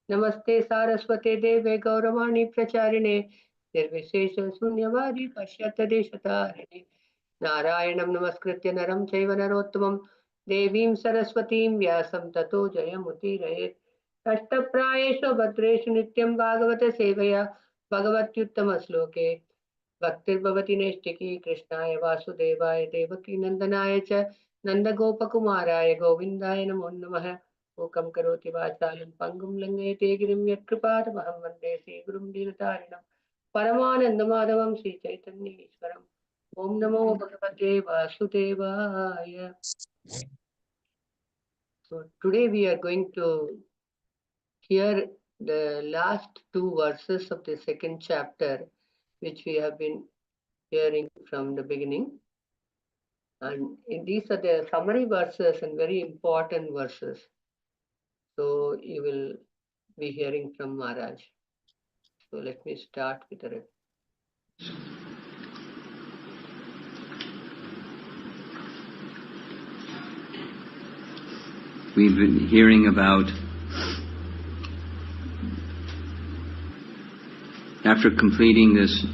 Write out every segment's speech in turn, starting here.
नमस्ते सारस्वते देवे गौरवाणी प्रचारिणे निर्विशेष शून्यवादी पश्यत देशतारिणे नारायणं नमस्कृत्य नरं चैव नरोत्तमं देवीं सरस्वतीं व्यासं ततो जयमुदीरयेत् अष्टप्रायेषु भद्रेषु नित्यं भागवत सेवया भगवत्युत्तमश्लोके भक्तिर्भवति नैष्टिकी कृष्णाय वासुदेवाय देवकी नन्दनाय च नन्दगोपकुमाराय गोविन्दाय नमो नमः मूकं करोति वाचालं पङ्गुं लङ्घयते गिरिं यत्कृपातमहं वन्दे श्रीगुरुं दीनतारिणं परमानन्दमाधवं श्रीचैतन्येश्वरम् ॐ नमो भगवते वासुदेवाय. So today we are going to hear the last two verses of the second chapter, which we have been hearing from the beginning. And these are the summary verses and very important verses. So you will be hearing from Maharaj. So let me start with the rep. We've been hearing about, after completing this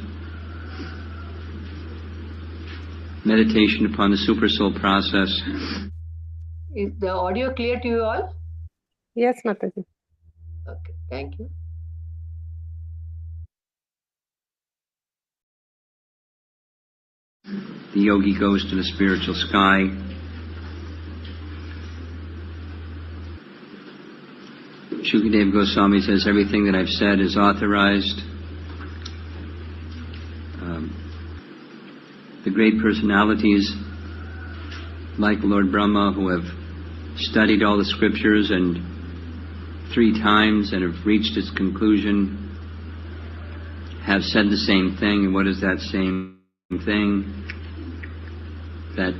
meditation upon the Supersoul process. Is the audio clear to you all? Yes, Mataji. Okay, thank you. The yogi goes to the spiritual sky. Shukadeva Goswami says everything that I've said is authorized. The great personalities like Lord Brahma, who have studied all the scriptures and 3 times and have reached its conclusion, have said the same thing. And what is that same thing? That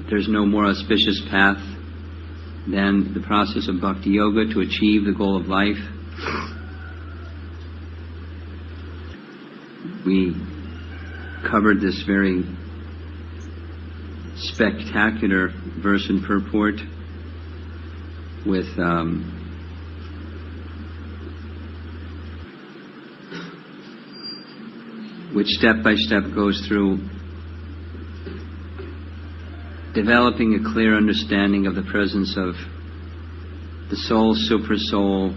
there's no more auspicious path than the process of bhakti yoga to achieve the goal of life. We covered this very spectacular verse and purport with which step by step goes through developing a clear understanding of the presence of the soul, super soul,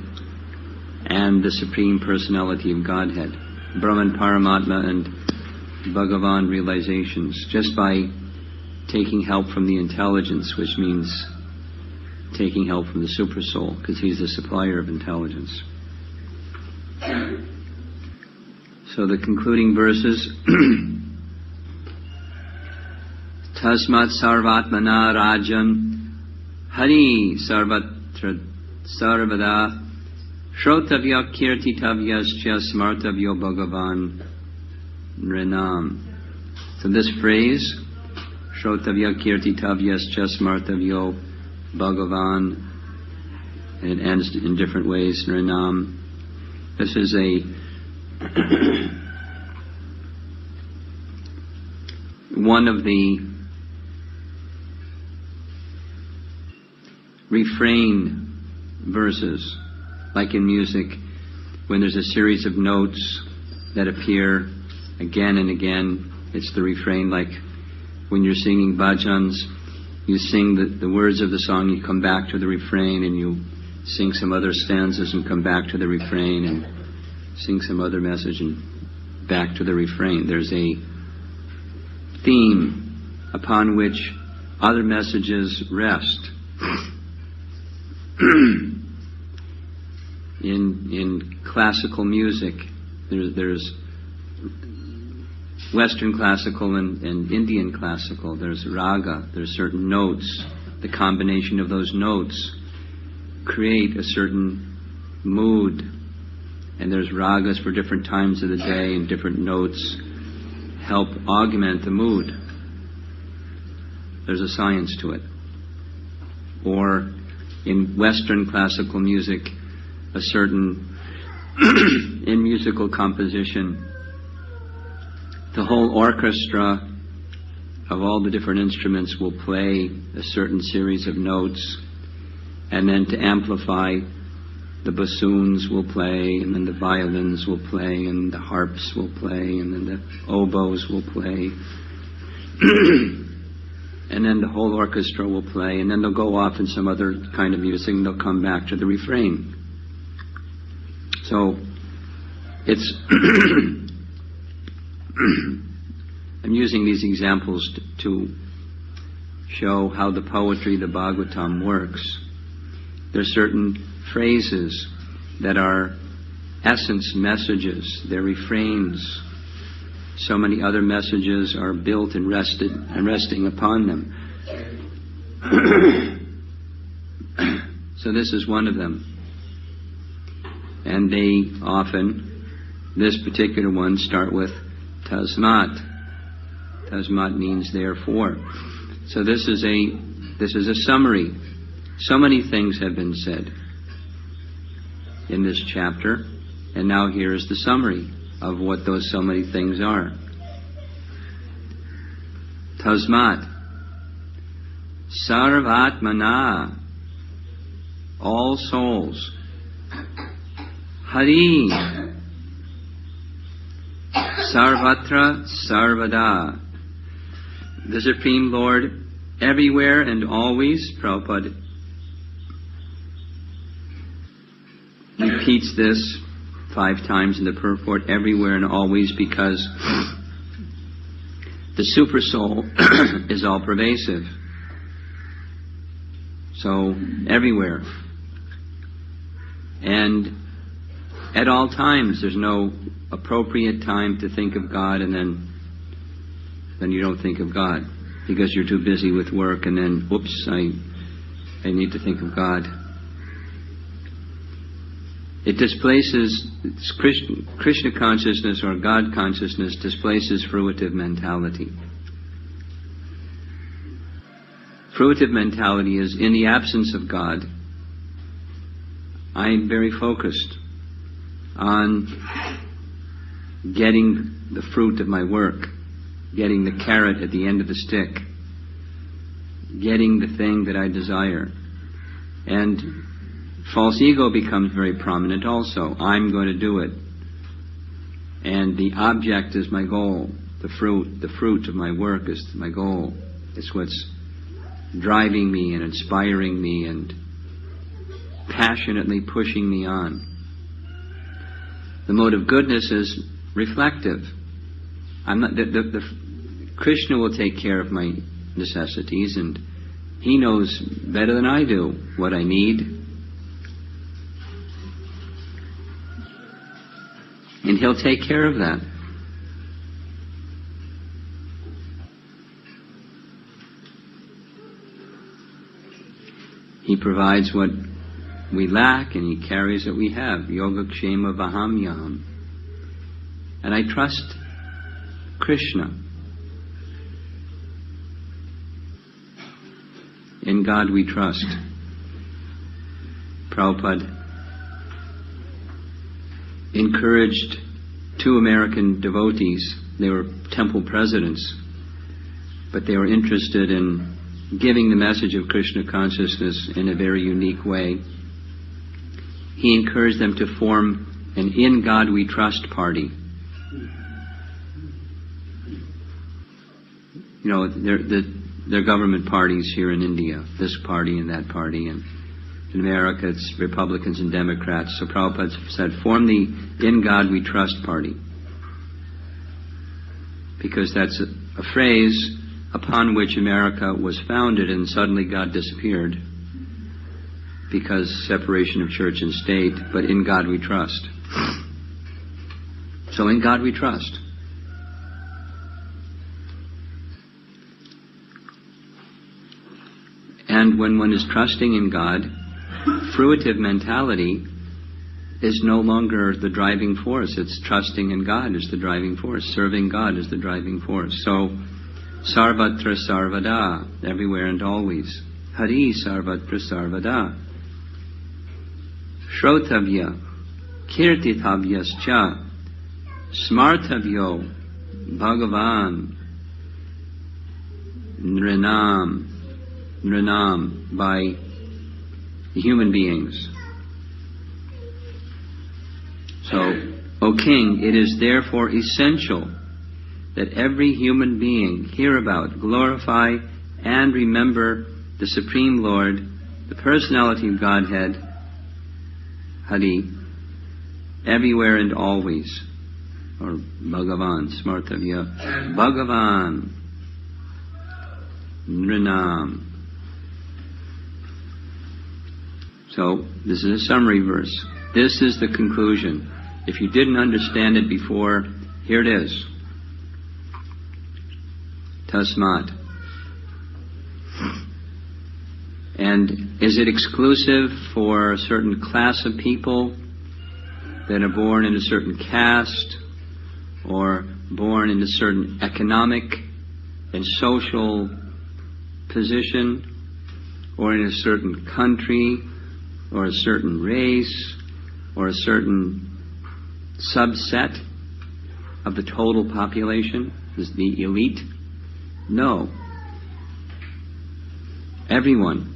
and the Supreme Personality of Godhead, Brahman, Paramatma, and Bhagavan realizations, just by taking help from the intelligence, which means taking help from the super soul, because he's the supplier of intelligence. So the concluding verses, Tasmat sarvatmana rajan hari sarvatra sarvada shrotavya kirtitavyascha smartavyo bhagavan Renam. So this phrase, Shrotavya Kirtitavyascha Smartavyo Bhagavan, and it ends in different ways, Renam. This is one of the refrain verses, like in music, when there's a series of notes that appear again and again. It's the refrain, like when you're singing bhajans, you sing the words of the song, you come back to the refrain, and you sing some other stanzas and come back to the refrain, and sing some other message and back to the refrain. There's a theme upon which other messages rest. In classical music, there's Western classical and Indian classical, there's raga, there's certain notes. The combination of those notes create a certain mood, and there's ragas for different times of the day, and different notes help augment the mood. There's a science to it. Or in Western classical music, a certain in musical composition, the whole orchestra of all the different instruments will play a certain series of notes, and then to amplify the bassoons will play, and then the violins will play, and the harps will play, and then the oboes will play, and then the whole orchestra will play, and then they'll go off in some other kind of music, and they'll come back to the refrain. So it's I'm using these examples to show how the poetry, the Bhagavatam, works. There are certain phrases that are essence messages, they're refrains. So many other messages are built and resting upon them. So this is one of them. And they often, this particular one, start with tasmat. Tasmat means therefore. So this is a summary. So many things have been said in this chapter, and now here is the summary of what those so many things are. Tasmat Sarvatmana, all souls. Hari Sarvatra Sarvada, the Supreme Lord everywhere and always. Prabhupada repeats this 5 times in the purport, everywhere and always, because the super soul is all pervasive. So everywhere. And at all times, there's no appropriate time to think of God, and then you don't think of God because you're too busy with work, and then, oops, I need to think of God. It displaces, Krishna consciousness or God consciousness displaces fruitive mentality. Fruitive mentality is, in the absence of God, I'm very focused on getting the fruit of my work, getting the carrot at the end of the stick, getting the thing that I desire. And false ego becomes very prominent also. I'm going to do it. And the object is my goal. The fruit of my work is my goal. It's what's driving me and inspiring me and passionately pushing me on. The mode of goodness is reflective. I'm not, Krishna will take care of my necessities, and he knows better than I do what I need. And he'll take care of that. He provides what we lack, and he carries what we have. Yogakshema Vahamyam. And I trust Krishna. In God we trust. Prabhupada encouraged 2 American devotees. They were temple presidents, but they were interested in giving the message of Krishna consciousness in a very unique way. He encouraged them to form an In God We Trust party. You know, they're government parties here in India, this party and that party, and in America it's Republicans and Democrats. So Prabhupada said, form the In God We Trust party. Because that's a phrase upon which America was founded, and suddenly God disappeared because separation of church and state, but in God we trust. So in God we trust. And when one is trusting in God, fruitive mentality is no longer the driving force. It's trusting in God is the driving force. Serving God is the driving force. So, Sarvatra Sarvada, everywhere and always. Hari Sarvatra Sarvada. Shrotavya, Kirtitavyascha, Smartavyo, Bhagavan, Nrinam, by human beings. So, O king, it is therefore essential that every human being hear about, glorify, and remember the Supreme Lord, the personality of Godhead, Hari, everywhere and always. Or Bhagavan, Smartavya. Bhagavan, Nrinam. So, this is a summary verse. This is the conclusion. If you didn't understand it before, here it is. Tasmat. And is it exclusive for a certain class of people that are born in a certain caste or born in a certain economic and social position or in a certain country or a certain race or a certain subset of the total population? Is the elite? No. Everyone.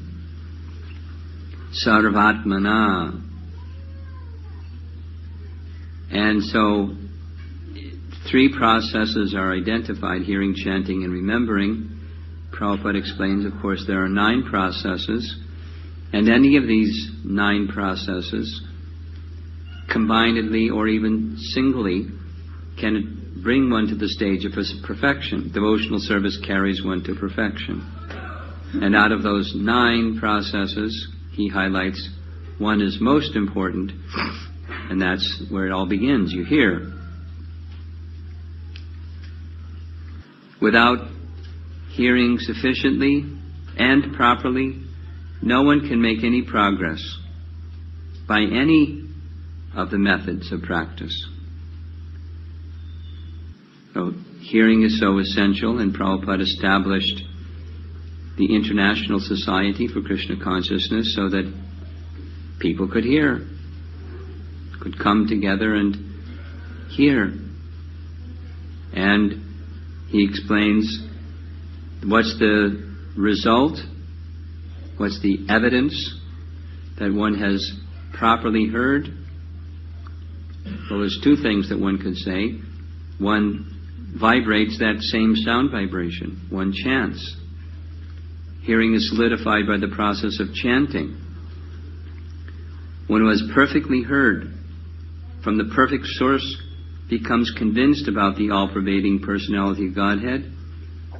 Sarvatmana. And so, three processes are identified: hearing, chanting, and remembering. Prabhupada explains, of course, there are 9 processes, and any of these 9 processes, combinedly or even singly, can bring one to the stage of perfection. Devotional service carries one to perfection. And out of those 9 processes, he highlights one is most important, and that's where it all begins. You hear. Without hearing sufficiently and properly, no one can make any progress by any of the methods of practice. So hearing is so essential, and Prabhupada established the International Society for Krishna Consciousness so that people could hear, could come together and hear. And he explains what's the result, what's the evidence that one has properly heard. Well, there's 2 things that one could say. One vibrates that same sound vibration. One chants. Hearing is solidified by the process of chanting. One who has perfectly heard from the perfect source becomes convinced about the all-pervading personality of Godhead,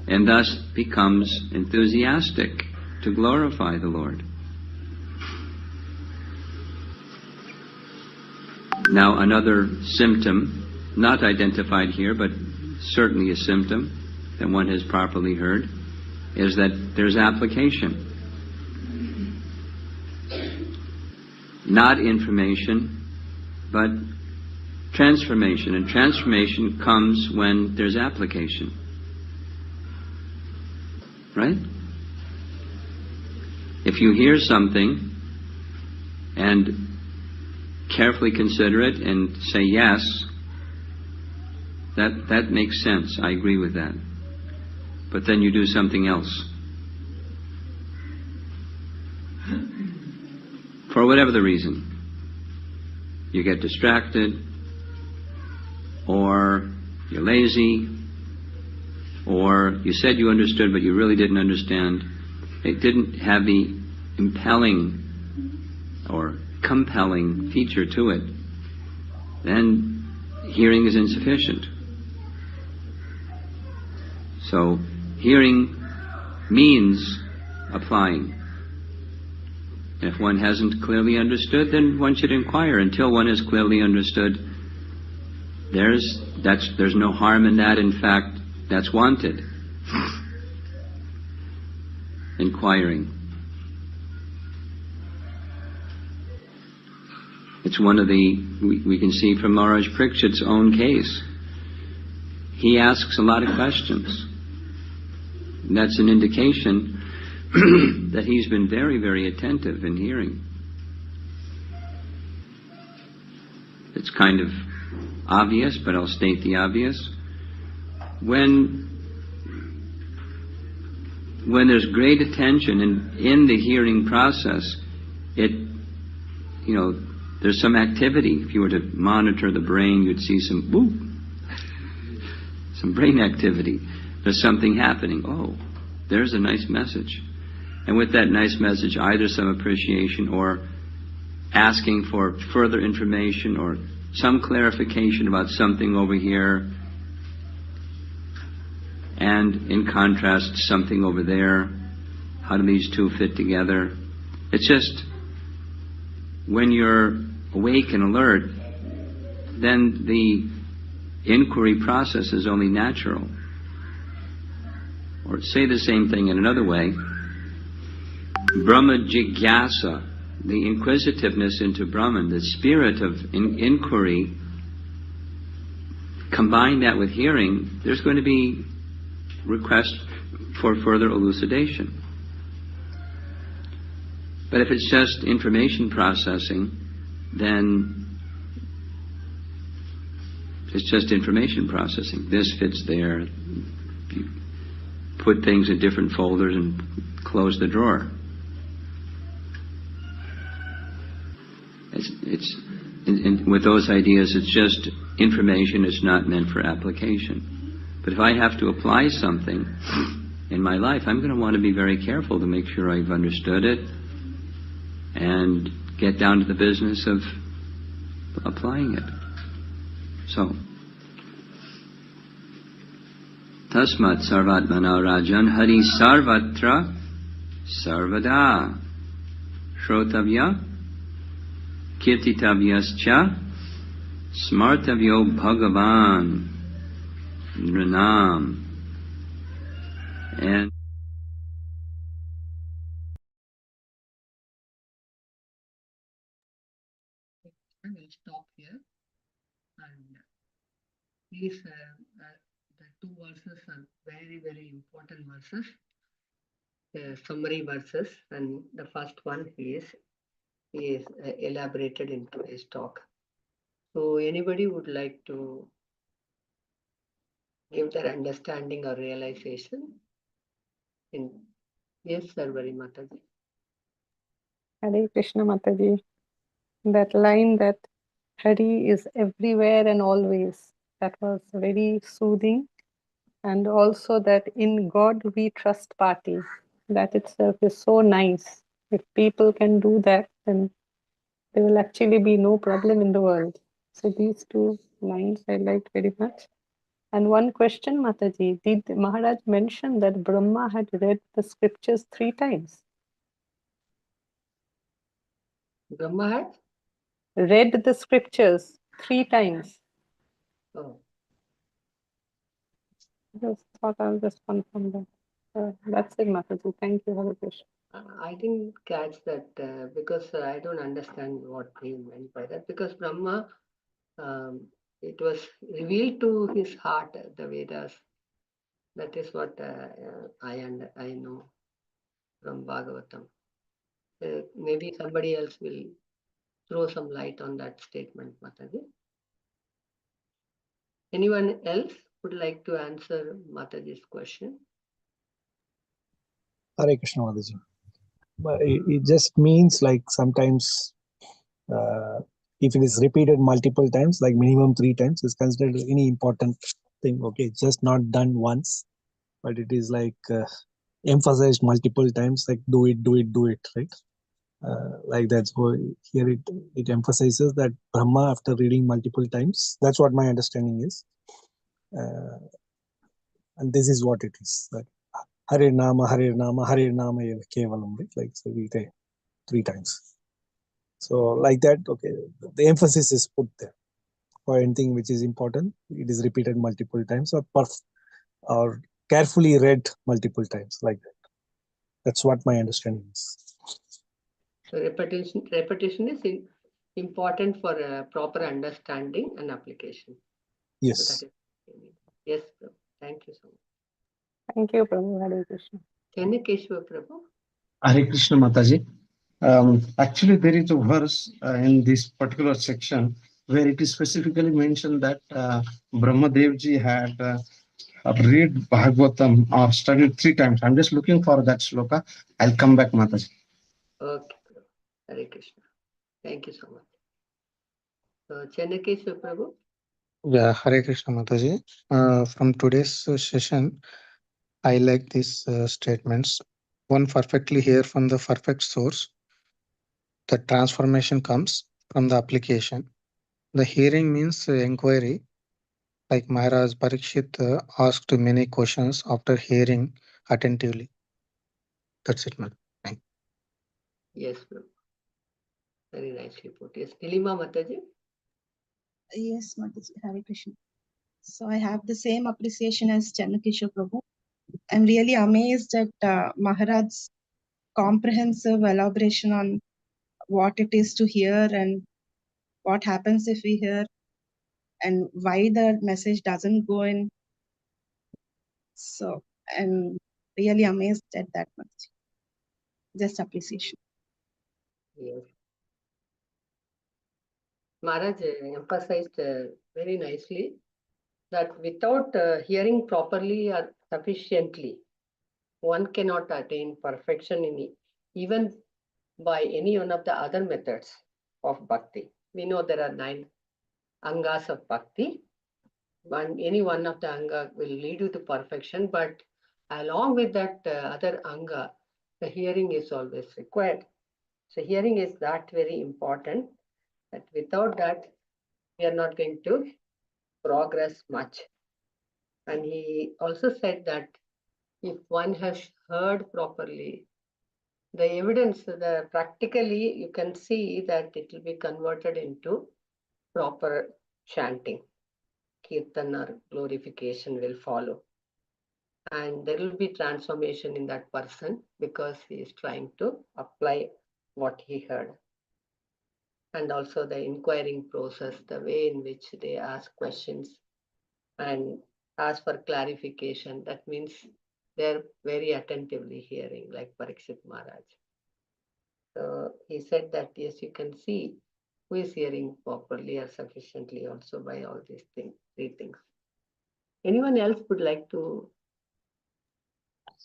and thus becomes enthusiastic to glorify the Lord. Now, another symptom, not identified here, but certainly a symptom that one has properly heard, is that there's application. Not information, but transformation. And transformation comes when there's application. Right? If you hear something and carefully consider it and say yes, that makes sense. I agree with that. But then you do something else. For whatever the reason. You get distracted, or you're lazy, or you said you understood but you really didn't understand. It didn't have the impelling or compelling feature to it. Then hearing is insufficient. So hearing means applying. And if one hasn't clearly understood, then one should inquire. Until one has clearly understood, there's no harm in that. In fact, that's wanted. Inquiring. It's one of we can see from Maharaj Parikshit's own case. He asks a lot of questions. And that's an indication that he's been very, very attentive in hearing. It's kind of obvious, but I'll state the obvious. When there's great attention in the hearing process, there's some activity. If you were to monitor the brain, you'd see some brain activity. There's something happening. Oh, there's a nice message. And with that nice message, either some appreciation or asking for further information or some clarification about something over here, and in contrast, something over there. How do these two fit together? It's just, when you're awake and alert, then the inquiry process is only natural. Or say the same thing in another way. Brahma Jigyasa, the inquisitiveness into Brahman, the spirit of inquiry, combine that with hearing, there's going to be request for further elucidation. But if it's just information processing, then it's just information processing. This fits there. You put things in different folders and close the drawer. With those ideas, it's just information. It's not meant for application. But if I have to apply something in my life, I'm going to want to be very careful to make sure I've understood it and get down to the business of applying it. So, Tasmat Sarvatmana Rajan Hari Sarvatra Sarvada Shrotavya Kirtitavyascha Smartavyo Bhagavan Nranam. And we'll stop here. And these the two verses are very, very important verses, summary verses, and the first one is elaborated into his talk. So anybody would like to give their understanding or realization? Yes, Sarvari Mataji. Hare Krishna Mataji. That line that Hari is everywhere and always, that was very soothing. And also that in God we trust party. That itself is so nice. If people can do that, then there will actually be no problem in the world. So these two lines I liked very much. And one question, Mataji, did Maharaj mention that Brahma had read the scriptures 3 times? Brahma had Read the scriptures 3 times. Oh, Just thought I'll just confirm that. That's it, Mataji. Thank you, Hare Krishna. I didn't catch that because I don't understand what he meant by that. Because Brahma, it was revealed to his heart, the Vedas. That is what I know from Bhagavatam. Maybe somebody else will throw some light on that statement, Mataji. Anyone else would like to answer Mataji's question? Hare Krishna Mataji. But it just means like sometimes if it is repeated multiple times, like minimum 3 times, is considered any important thing. Okay, it's just not done once, but it is like emphasized multiple times, like do it, right? Like that. So here it emphasizes that Brahma, after reading multiple times, that's what my understanding is. And this is what it is. Like, Hare Nama, Hare Nama, Hare Nama Kevalam, right? Like, so we say 3 times. So like that, okay, the emphasis is put there. For anything which is important, it is repeated multiple times or carefully read multiple times, like that. That's what my understanding is. So repetition is important for proper understanding and application. Yes. So that is, yes, Prabhu. Thank you so much. Thank you, Prabhu. Hare Krishna. Keshava Prabhu. Hare Krishna Mataji. Actually, there is a verse in this particular section where it is specifically mentioned that Brahma Devji had read Bhagavatam or studied 3 times. I'm just looking for that sloka. I'll come back, Mataji. Okay, Prabhu. Hare Krishna. Thank you so much. So, Chennakeshwar Prabhu. Yeah, Hare Krishna Mataji. From today's session, I like these statements. One perfectly here from the perfect source. The transformation comes from the application. The hearing means inquiry. Like Maharaj Parikshit asked many questions after hearing attentively. That's it, man. Thank you. Yes, Prabhu. Very nicely put. Yes, Nilima Mataji. Yes, Mataji, Hare Krishna. So I have the same appreciation as Channakishore Prabhu. I'm really amazed at Maharaj's comprehensive elaboration on what it is to hear and what happens if we hear and why the message doesn't go in. So I'm really amazed at that much. Just appreciation. Yes. Maharaj emphasized very nicely that without hearing properly or sufficiently, one cannot attain perfection even by any one of the other methods of bhakti. We know there are 9 angas of bhakti. Any one of the anga will lead you to perfection, but along with that other anga, the hearing is always required. So hearing is that very important, that without that, we are not going to progress much. And he also said that if one has heard properly, the evidence, the practically you can see that it will be converted into proper chanting. Kirtan or glorification will follow. And there will be transformation in that person because he is trying to apply what he heard. And also the inquiring process, the way in which they ask questions and ask for clarification. That means they're very attentively hearing, like Parikshit Maharaj. So he said that, yes, you can see who is hearing properly or sufficiently also by all these things, 3 things. Anyone else would like to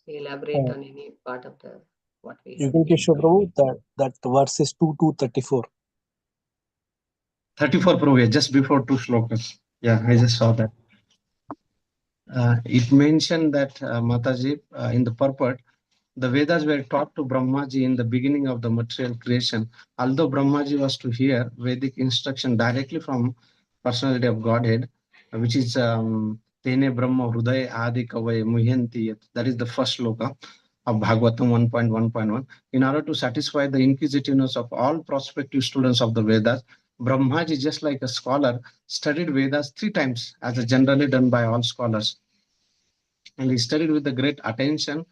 elaborate on any part of the what we have Yugalkeshwar Prabhu, that verse is 2 to 34. 34 Prabhu, yeah, just before 2 shlokas. Yeah, I just saw that. It mentioned that Mataji in the purport, the Vedas were taught to Brahmaji in the beginning of the material creation. Although Brahmaji was to hear Vedic instruction directly from personality of Godhead, which is Tene Brahma Hruday Adi Kavay Muhyanti. That is the first sloka of Bhagavatam 1.1.1. In order to satisfy the inquisitiveness of all prospective students of the Vedas, Brahmaji, just like a scholar, studied Vedas 3 times, as is generally done by all scholars. And he studied with the great attention,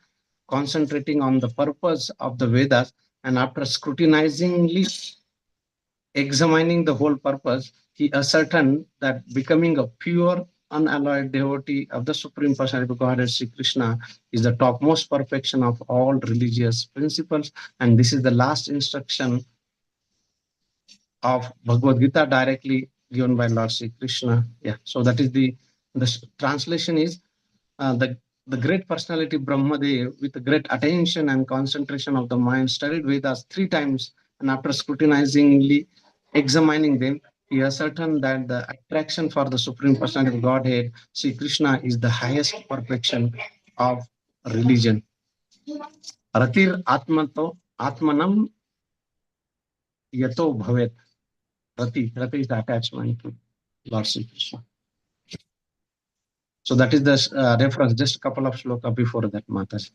concentrating on the purpose of the Vedas, and after scrutinizingly examining the whole purpose, he ascertained that becoming a pure, unalloyed devotee of the Supreme Personality of Godhead, Sri Krishna, is the topmost perfection of all religious principles. And this is the last instruction of Bhagavad Gita directly given by Lord Sri Krishna. Yeah, so that is the translation is the great personality Brahmadev, with great attention and concentration of the mind, studied Vedas 3 times, and after scrutinizingly examining them, he ascertained that the attraction for the Supreme Personality of Godhead, Sri Krishna, is the highest perfection of religion. Ratir Atmato Atmanam Yato Bhavet. Rati is the attachment to Lord Sri Krishna. So that is the reference, just a couple of shloka before that, Mataji.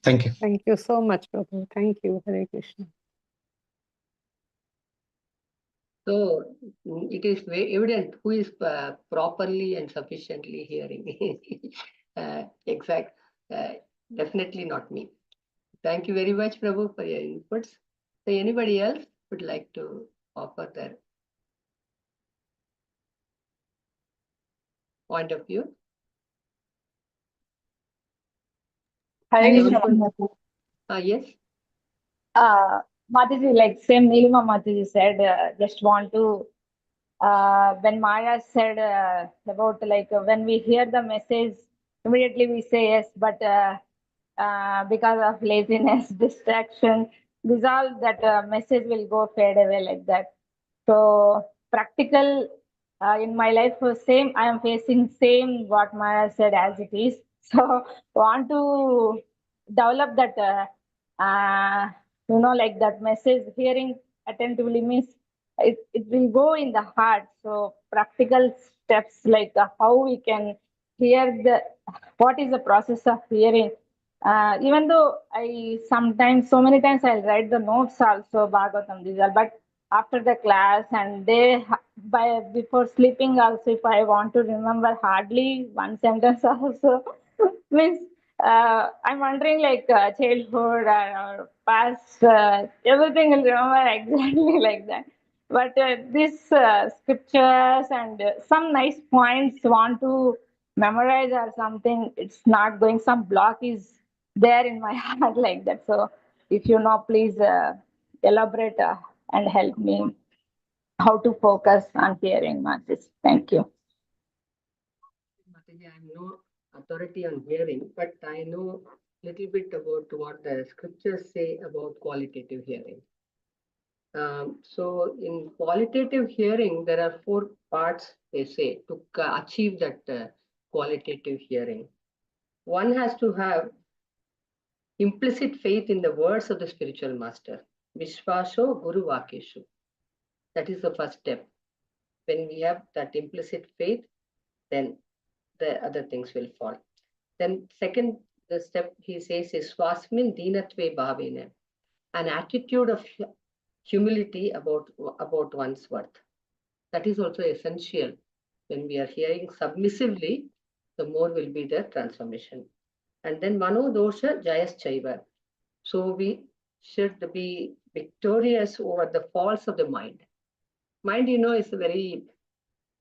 Thank you. Thank you so much, Prabhu. Thank you, Hare Krishna. So it is very evident who is properly and sufficiently hearing. Exact. Definitely not me. Thank you very much, Prabhu, for your inputs. So anybody else would like to offer their point of view? Hare Krishna, Everyone- Mataji. Yes. Mataji, like same Nilima Mataji said, just want to, when Maya said about like when we hear the message, immediately we say yes, but because of laziness, distraction, this all that message will go fade away like that. So practical in my life. Same, I am facing same what Maya said as it is. So want to develop that, like that message hearing attentively means it will go in the heart. So practical steps like how we can hear the what is the process of hearing. Even though I sometimes, so many times I'll write the notes also, Bhagavatam, these are, but after the class and by before sleeping also, if I want to remember hardly one sentence also, means I'm wondering like childhood or past, everything will remember exactly like that. But these scriptures and some nice points want to memorize or something, it's not going, some block is there in my heart like that. So if you know, please elaborate and help me how to focus on hearing masses. Thank you. Mataji, I'm no authority on hearing, but I know little bit about what the scriptures say about qualitative hearing. So in qualitative hearing, there are 4 parts, they say, to achieve that qualitative hearing. One has to have implicit faith in the words of the spiritual master. Vishvaso Guru Vakeshu. That is the first step. When we have that implicit faith, then the other things will fall. Then second the step he says is Swasmin Dinatve Bhavene, an attitude of humility about one's worth. That is also essential. When we are hearing submissively, the more will be the transformation. And then Mano Dosha Jayas Chaiva. So we should be victorious over the faults of the mind. Mind, is a very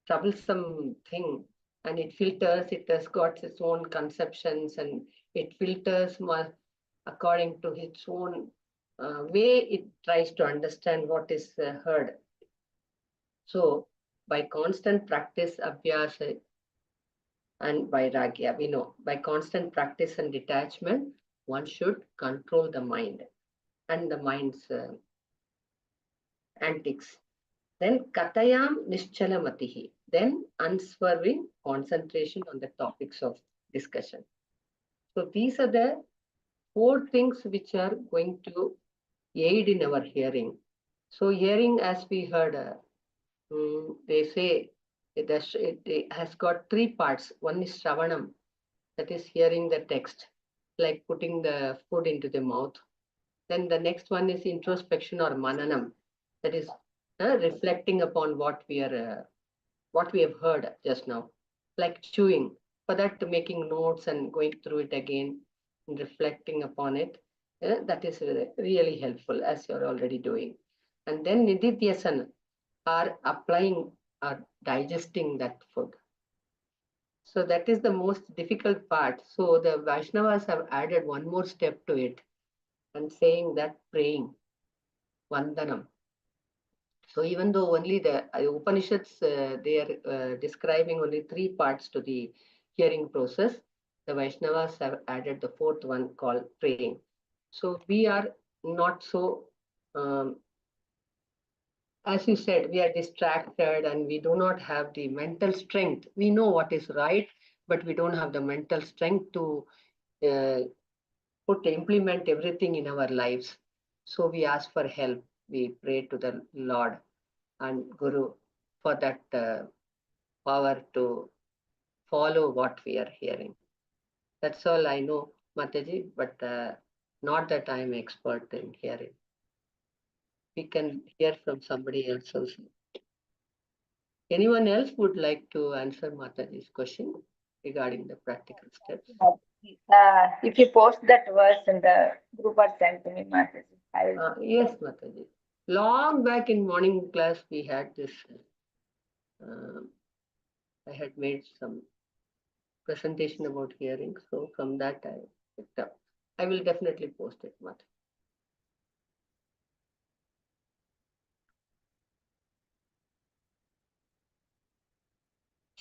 troublesome thing, and it has got its own conceptions, and it filters more according to its own way it tries to understand what is heard. So by constant practice, abhyasa and vairagya, we know by constant practice and detachment, one should control the mind and the mind's antics. Then katayam nischalamatihi, then unswerving concentration on the topics of discussion. So these are the 4 things which are going to aid in our hearing. So hearing, as we heard, they say it has got 3 parts. One is shravanam, that is hearing the text, like putting the food into the mouth. Then the next one is introspection or mananam, that is reflecting upon what we have heard just now, like chewing. For that, making notes and going through it again and reflecting upon it, that is really helpful, as you're already doing. And then nididhyasana, are applying or digesting that food. So that is the most difficult part. So the Vaishnavas have added one more step to it and saying that praying, Vandanam. So even though only the Upanishads, they are describing only 3 parts to the hearing process, the Vaishnavas have added the 4th one called praying. So we are not so, as you said, we are distracted and we do not have the mental strength. We know what is right, but we don't have the mental strength to uh, implement everything in our lives. So we ask for help. We pray to the Lord and Guru for that power to follow what we are hearing. That's all I know, Mataji, but not that I am expert in hearing. We can hear from somebody else also. Anyone else would like to answer Mataji's question regarding the practical steps? If you post that verse in the group or send to me, Mataji, I will. Yes, Mataji. Long back in morning class, we had this. I had made some presentation about hearing, so from that I picked up. I will definitely post it, Mataji.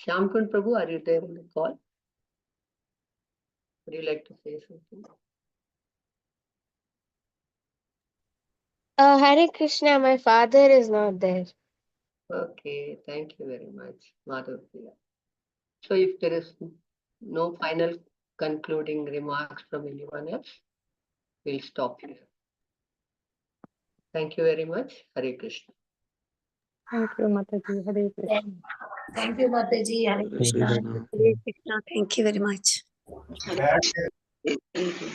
Shamkund Prabhu, are you there on the call? Would you like to say something? Hare Krishna, my father is not there. Okay, thank you very much, Madhavpriya. So if there is no final concluding remarks from anyone else, we'll stop here. Thank you very much. Hare Krishna. Thank you, Mataji. Hare Krishna. Thank you, Mataji. Hare Krishna. Krishna. Hare Krishna. Thank you very much. Thank you.